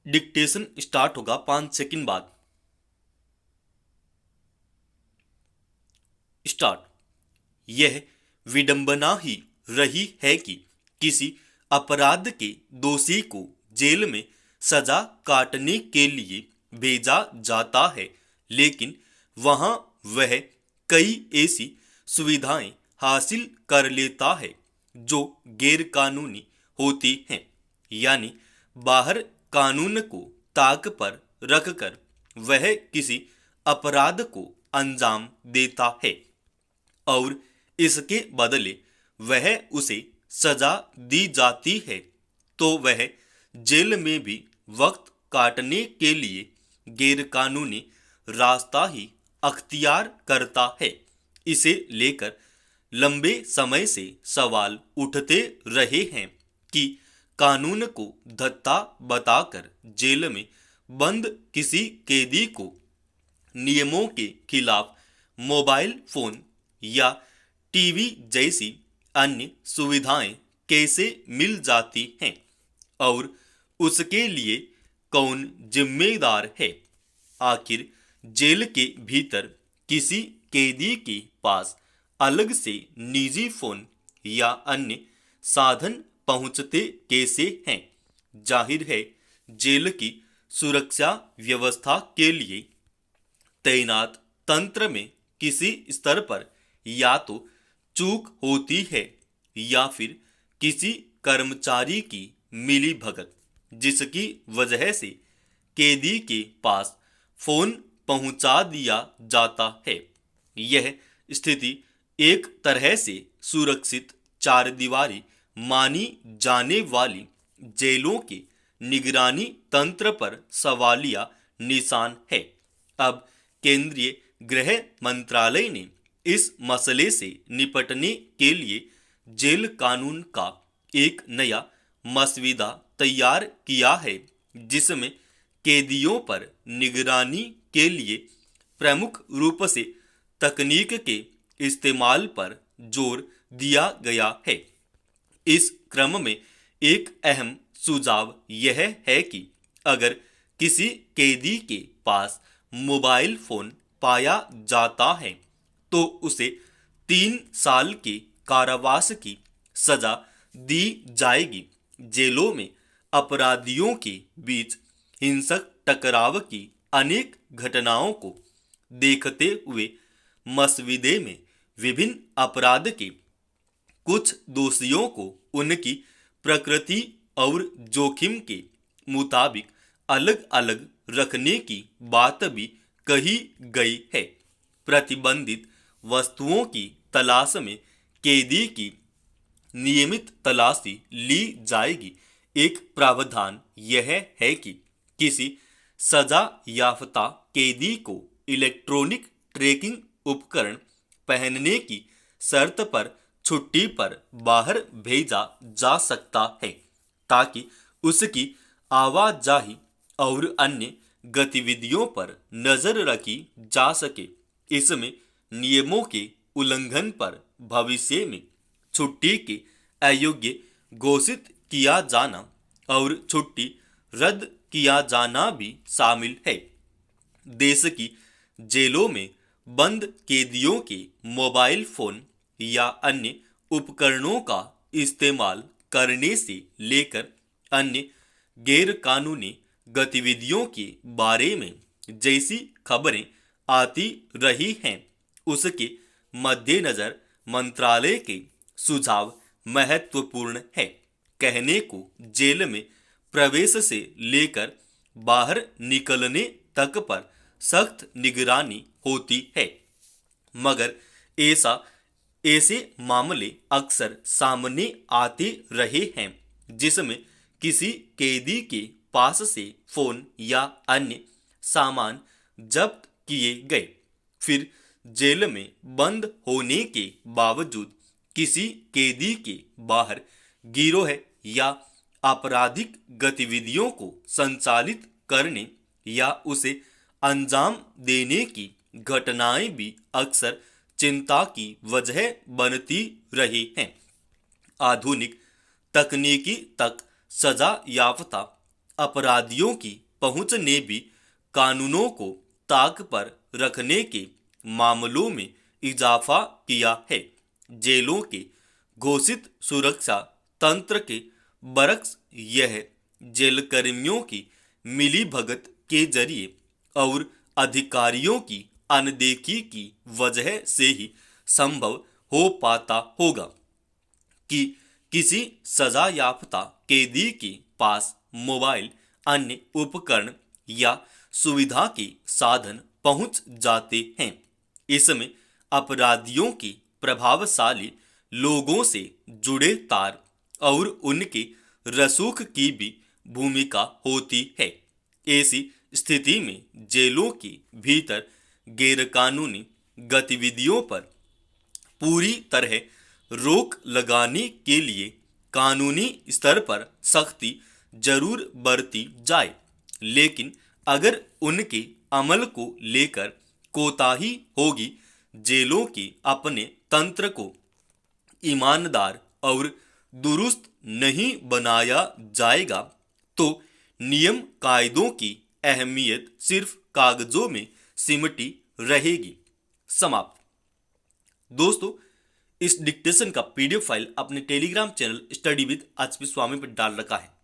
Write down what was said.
Dictation start होगा 5 second बाद। Start. यह विडंबना ही रही है कि किसी अपराध के दोषी को जेल में सजा काटने के लिए भेजा जाता है, लेकिन वहां वह कई ऐसी सुविधाएं हासिल कर लेता है जो गैरकानूनी होती हैं। यानी बाहर कानून को ताक पर रखकर वह किसी अपराध को अंजाम देता है और इसके बदले वह उसे सजा दी जाती है, तो वह जेल में भी वक्त काटने के लिए गैरकानूनी रास्ता ही अख्तियार करता है। इसे लेकर लंबे समय से सवाल उठते रहे हैं कि कानून को धत्ता बताकर जेल में बंद किसी कैदी को नियमों के खिलाफ मोबाइल फोन या टीवी जैसी अन्य सुविधाएं कैसे मिल जाती हैं और उसके लिए कौन जिम्मेदार है। आखिर जेल के भीतर किसी कैदी के पास अलग से निजी फोन या अन्य साधन पहुंचते कैसे हैं। जाहिर है जेल की सुरक्षा व्यवस्था के लिए तैनात तंत्र में किसी स्तर पर या तो चूक होती है या फिर किसी कर्मचारी की मिलीभगत, जिसकी वजह से कैदी के पास फोन पहुंचा दिया जाता है। यह स्थिति एक तरह से सुरक्षित चारदीवारी मानी जाने वाली जेलों के निगरानी तंत्र पर सवालिया निशान है। अब केंद्रीय गृह मंत्रालय ने इस मसले से निपटने के लिए जेल कानून का एक नया मसविदा तैयार किया है, जिसमें कैदियों पर निगरानी के लिए प्रमुख रूप से तकनीक के इस्तेमाल पर जोर दिया गया है। इस क्रम में एक अहम सुझाव यह है कि अगर किसी कैदी के पास मोबाइल फोन पाया जाता है तो उसे 3 साल के कारावास की सजा दी जाएगी। जेलों में अपराधियों के बीच हिंसक टकराव की अनेक घटनाओं को देखते हुए मसविदे में विभिन्न अपराध के कुछ दोषियों को उनकी प्रकृति और जोखिम के मुताबिक अलग अलग रखने की बात भी कही गई है। प्रतिबंधित वस्तुओं की तलाश में कैदी की नियमित तलाशी ली जाएगी। एक प्रावधान यह है कि किसी सजा याफ्ता कैदी को इलेक्ट्रॉनिक ट्रैकिंग उपकरण पहनने की शर्त पर छुट्टी पर बाहर भेजा जा सकता है, ताकि उसकी आवाजाही और अन्य गतिविधियों पर नजर रखी जा सके। इसमें नियमों के उल्लंघन पर भविष्य में छुट्टी के अयोग्य घोषित किया जाना और छुट्टी रद्द किया जाना भी शामिल है। देश की जेलों में बंद कैदियों के मोबाइल फोन या अन्य उपकरणों का इस्तेमाल करने से लेकर अन्य गैर कानूनी गतिविधियों के बारे में जैसी खबरें आती रही हैं, उसके मद्देनजर मंत्रालय के सुझाव महत्वपूर्ण है। कहने को जेल में प्रवेश से लेकर बाहर निकलने तक पर सख्त निगरानी होती है, मगर ऐसे मामले अक्सर सामने आते रहे हैं जिसमें किसी कैदी के पास से फोन या अन्य सामान जब्त किए गए, फिर जेल में बंद होने के बावजूद किसी कैदी के बाहर गिरोह या आपराधिक गतिविधियों को संचालित करने या उसे अंजाम देने की घटनाएं भी अक्सर चिंता की वजह बनती रही हैं। आधुनिक तकनीकी तक सजा याफ्ता अपराधियों की पहुंच ने भी कानूनों को ताक पर रखने के मामलों में इजाफा किया है। जेलों के घोषित सुरक्षा तंत्र के बरक्स यह जेलकर्मियों की मिलीभगत के जरिए और अधिकारियों की अनदेखी की वजह से ही संभव हो पाता होगा कि किसी सजा याफ्ता कैदी के पास मोबाइल, अन्य उपकरण या सुविधा के साधन पहुंच जाते हैं। इसमें अपराधियों की प्रभावशाली लोगों से जुड़े तार और उनके रसूख की भी भूमिका होती है। ऐसी स्थिति में जेलों के भीतर गैरकानूनी गतिविधियों पर पूरी तरह रोक लगाने के लिए कानूनी स्तर पर सख्ती जरूर बरती जाए, लेकिन अगर उनके अमल को लेकर कोताही होगी, जेलों के अपने तंत्र को ईमानदार और दुरुस्त नहीं बनाया जाएगा, तो नियम कायदों की अहमियत सिर्फ कागजों में सिमटी रहेगी। समाप्त। दोस्तों, इस डिक्टेशन का पीडीएफ फाइल अपने Telegram channel study with HP Swami पर डाल रखा है।